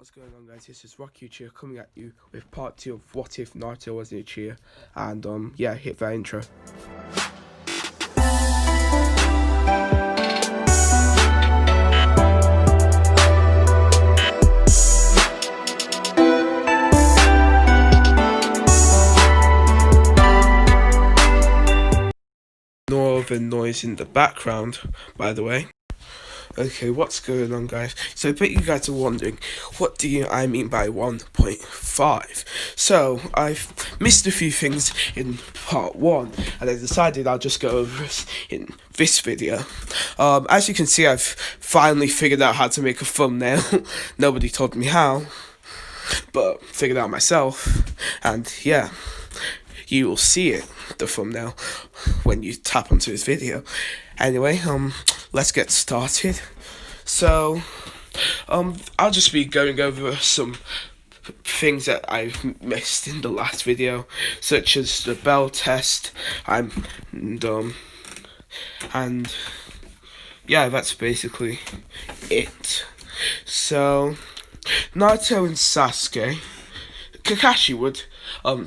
What's going on, guys? This is Rocky Uchiha coming at you with part 2 of What If Naruto Was an Uchiha. And yeah, hit that intro. Northern noise in the background, by the way. Okay, what's going on, guys? So I bet you guys are wondering, what do I mean by 1.5? So I've missed a few things in part 1, and I decided I'll just go over it in this video. As you can see, I've finally figured out how to make a thumbnail. Nobody told me how, but figured out myself, and yeah, you will see it, the thumbnail, when you tap onto this video. Anyway, let's get started. So, I'll just be going over some things that I've missed in the last video, such as the bell test, and yeah, that's basically it. So, Naruto and Sasuke, Kakashi would,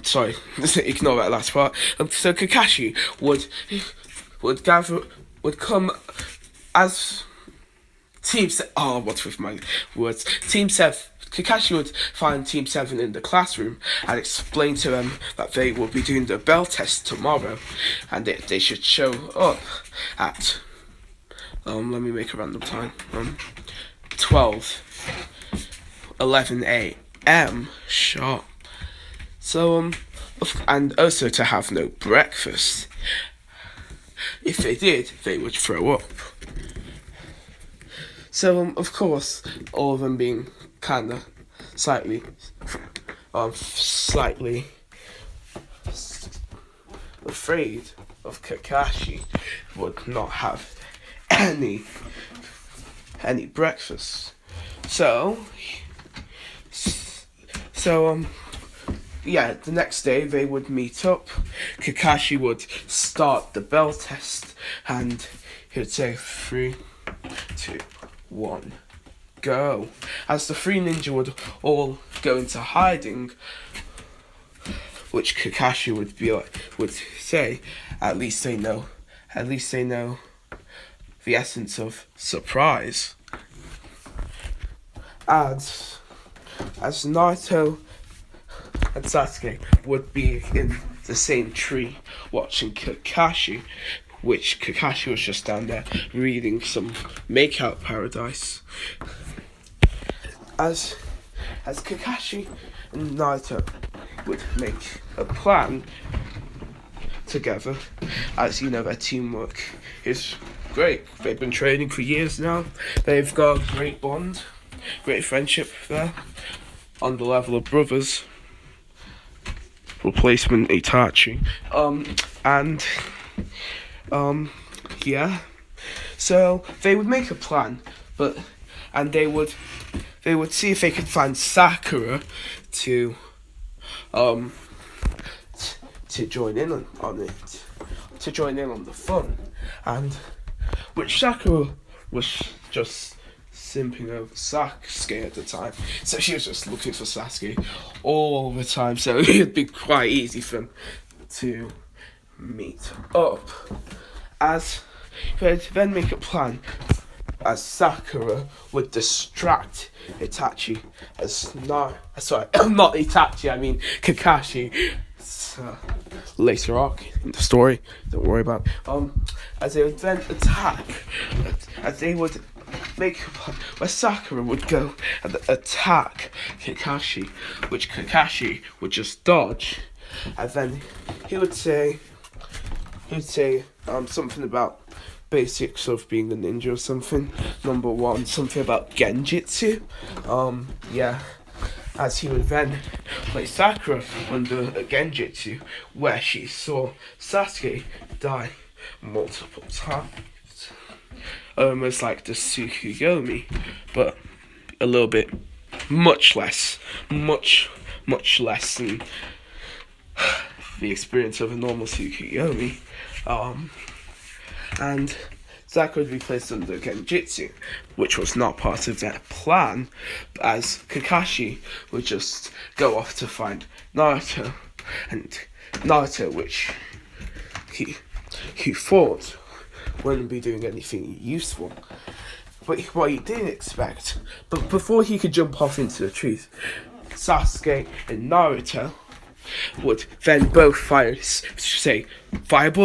sorry, ignore that last part. So Kakashi would come as Team what's with my words? Team 7. Kakashi would find Team 7 in the classroom and explain to them that they will be doing the bell test tomorrow, and they should show up at let me make a random time. 11 a.m. sharp. So and also to have no breakfast. If they did, they would throw up. So of course, all of them being kinda slightly afraid of Kakashi, would not have any breakfast. So yeah, the next day they would meet up. Kakashi would start the bell test, and he would say 3, 2, 1, go. As the three ninja would all go into hiding, which Kakashi would say, at least they know the essence of surprise. As Naruto and Sasuke would be in the same tree watching Kakashi, which Kakashi was just down there reading some Makeout Paradise. As Kakashi and Naruto would make a plan together, as you know, their teamwork is great. They've been training for years now. They've got a great bond, great friendship there, on the level of brothers. Replacement Itachi. Yeah. So they would make a plan, and they would see if they could find Sakura to join in on it, to join in on the fun, and which Sakura was just simping over Sasuke at the time, so she was just looking for Sasuke all the time, so it'd be quite easy for them to meet up. As they'd then make a plan, as Sakura would distract Itachi, not Itachi, I mean Kakashi, later arc in the story, don't worry about. As they would then attack, as they would make a plan where Sakura would go and attack Kakashi, which Kakashi would just dodge, and then he would say something about basics of being a ninja or something. Number 1, something about genjutsu. Yeah. As he would then play Sakura under a genjutsu where she saw Sasuke die multiple times. Almost like the Tsukuyomi, but a little bit, much less than the experience of a normal Tsukuyomi. And that would be placed under Genjutsu, which was not part of their plan, as Kakashi would just go off to find Naruto, and Naruto, which he thought wouldn't be doing anything useful. But what he didn't expect, but before he could jump off into the trees, Sasuke and Naruto would then both fireball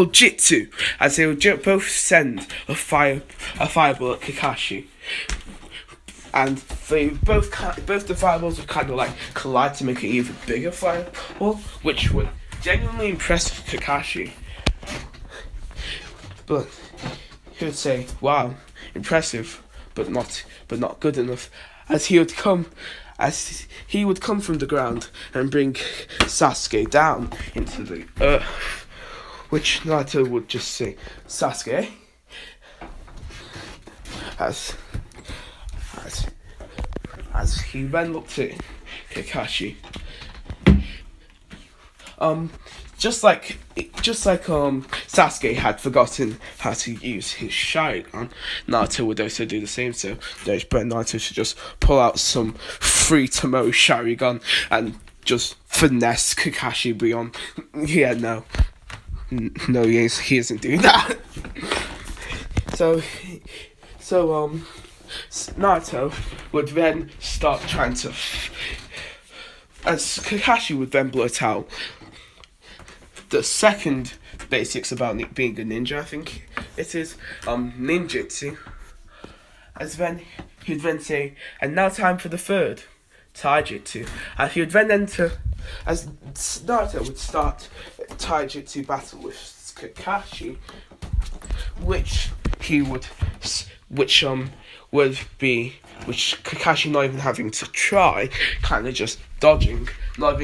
jutsu, as they would both send a fireball at Kakashi, and they both the fireballs would kind of like collide to make an even bigger fireball, which would genuinely impress Kakashi. But he would say, "Wow, impressive, but not good enough," as he would come from the ground and bring Sasuke down into the earth, which Naruto would just say, "Sasuke," as he then looked at Kakashi. Just like Sasuke had forgotten how to use his Sharingan, Naruto would also do the same. So but Naruto should just pull out some free Tomoe Sharingan and just finesse Kakashi beyond. Yeah, no, he isn't doing that. So Naruto would then start trying to, as Kakashi would then blurt out the second basics about being a ninja, I think it is, ninjutsu. As then he'd then say, "And now time for the third, taijutsu." And he would then enter, as Naruto would start a taijutsu battle with Kakashi, which Kakashi not even having to try, kind of just dodging, not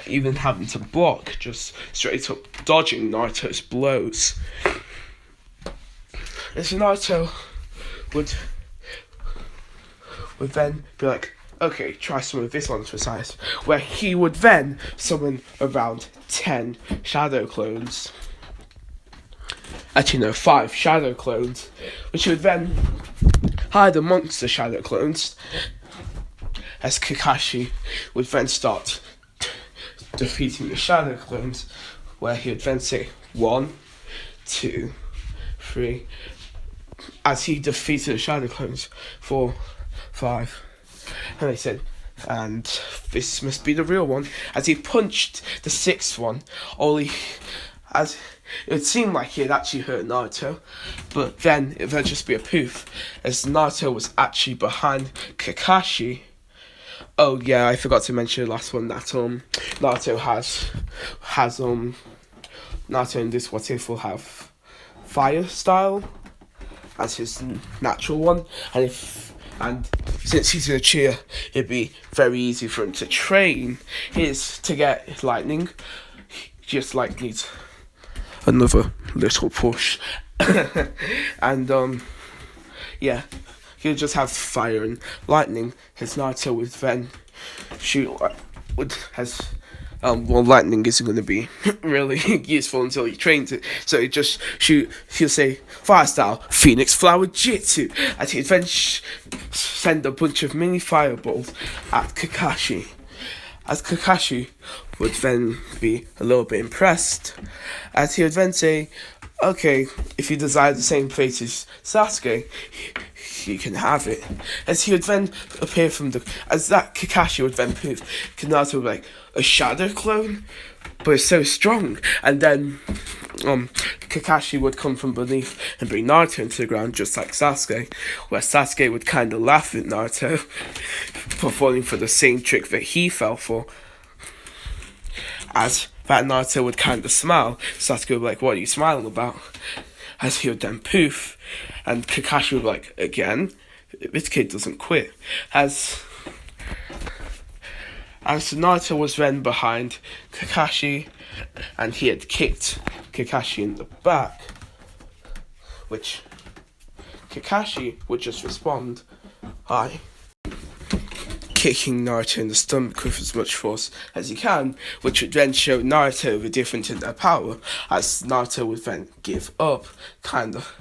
even having to block, just straight up dodging Naruto's blows. And so Naruto would then be like, "Okay, try some of this one for size," where he would then summon around 10 shadow clones. Actually, no, 5 shadow clones, which he would then hide amongst the shadow clones, as Kakashi would then start defeating the shadow clones, where he would then say 1, 2, 3, as he defeated the shadow clones, 4, 5, and they said, "And this must be the real one," as he punched the 6th one, as it would seem like he had actually hurt Naruto, but then it would just be a poof, as Naruto was actually behind Kakashi. Oh yeah, I forgot to mention the last one, that Naruto Naruto in this What If will have fire style as his natural one, and since he's an Uchiha, it'd be very easy for him to train to get lightning. He just needs another little push. And yeah, he'll just have fire and lightning. His Naruto would then shoot lightning isn't going to be really useful until he trains it. So he'll say, "Fire style, Phoenix Flower Jitsu," and he'd then send a bunch of mini fireballs at Kakashi. As Kakashi would then be a little bit impressed, as he would then say, "Okay, if you desire the same fate as Sasuke, you can have it." As he would then appear Kakashi would then prove, Naruto would be like, "A shadow clone? But it's so strong." And then Kakashi would come from beneath and bring Naruto into the ground, just like Sasuke, where Sasuke would kind of laugh at Naruto for falling for the same trick that he fell for. As that Naruto would kind of smile, Sasuke would be like, "What are you smiling about?" As he would then poof, and Kakashi would be like, "Again? This kid doesn't quit." As Naruto was then behind Kakashi, and he had kicked Kakashi in the back, which Kakashi would just respond, "Hi," kicking Naruto in the stomach with as much force as he can, which would then show Naruto the difference in their power, as Naruto would then give up, kind of.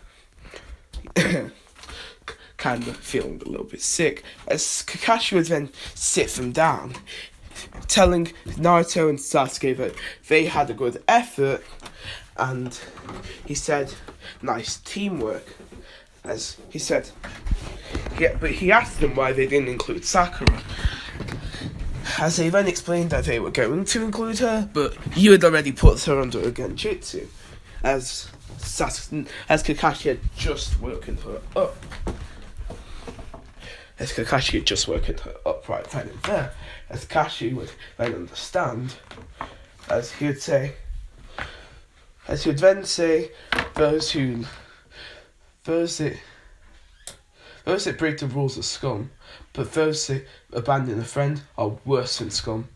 kind of feeling a little bit sick, as Kakashi would then sit them down, telling Naruto and Sasuke that they had a good effort, and he said, nice teamwork. As he said, yeah, but he asked them why they didn't include Sakura. As they then explained that they were going to include her, but you had already put her under a genjutsu, as Kakashi had just woken her up. As Kakashi had just woken her up right then and there, as Kakashi would then understand, as he would then say, those that break the rules are scum, but those that abandon a friend are worse than scum.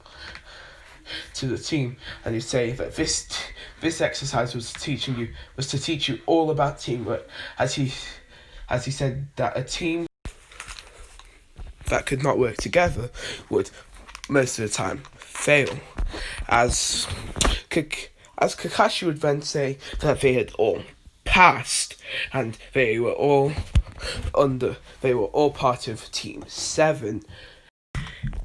To the team, and he'd say that this exercise was to teach you all about teamwork, as he said that a team that could not work together would most of the time fail. As Kakashi would then say that they had all passed, and they were all part of Team 7,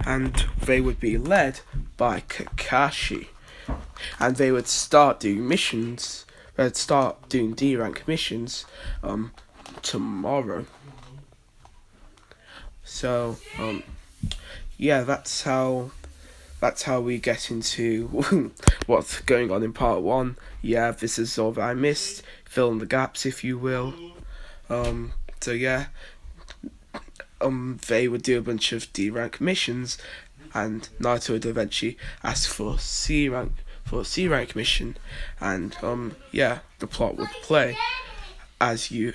and they would be led by Kakashi, and they would start doing missions. They'd start doing D-rank missions tomorrow. So yeah, that's how we get into what's going on in part 1. Yeah, this is all that I missed. Fill in the gaps, if you will. So yeah, they would do a bunch of D-rank missions, and Naruto would eventually ask for C-rank mission, and yeah, the plot would play. As you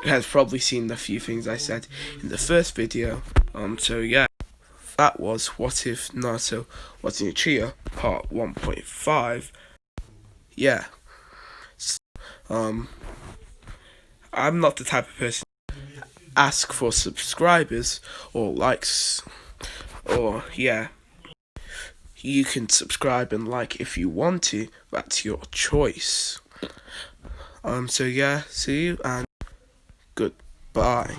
have probably seen a few things I said in the first video. So yeah, that was What If Naruto Was in Uchiha Part 1.5. Yeah. I'm not the type of person to ask for subscribers or likes, or yeah. You can subscribe and like if you want to. That's your choice. So yeah, see you and goodbye.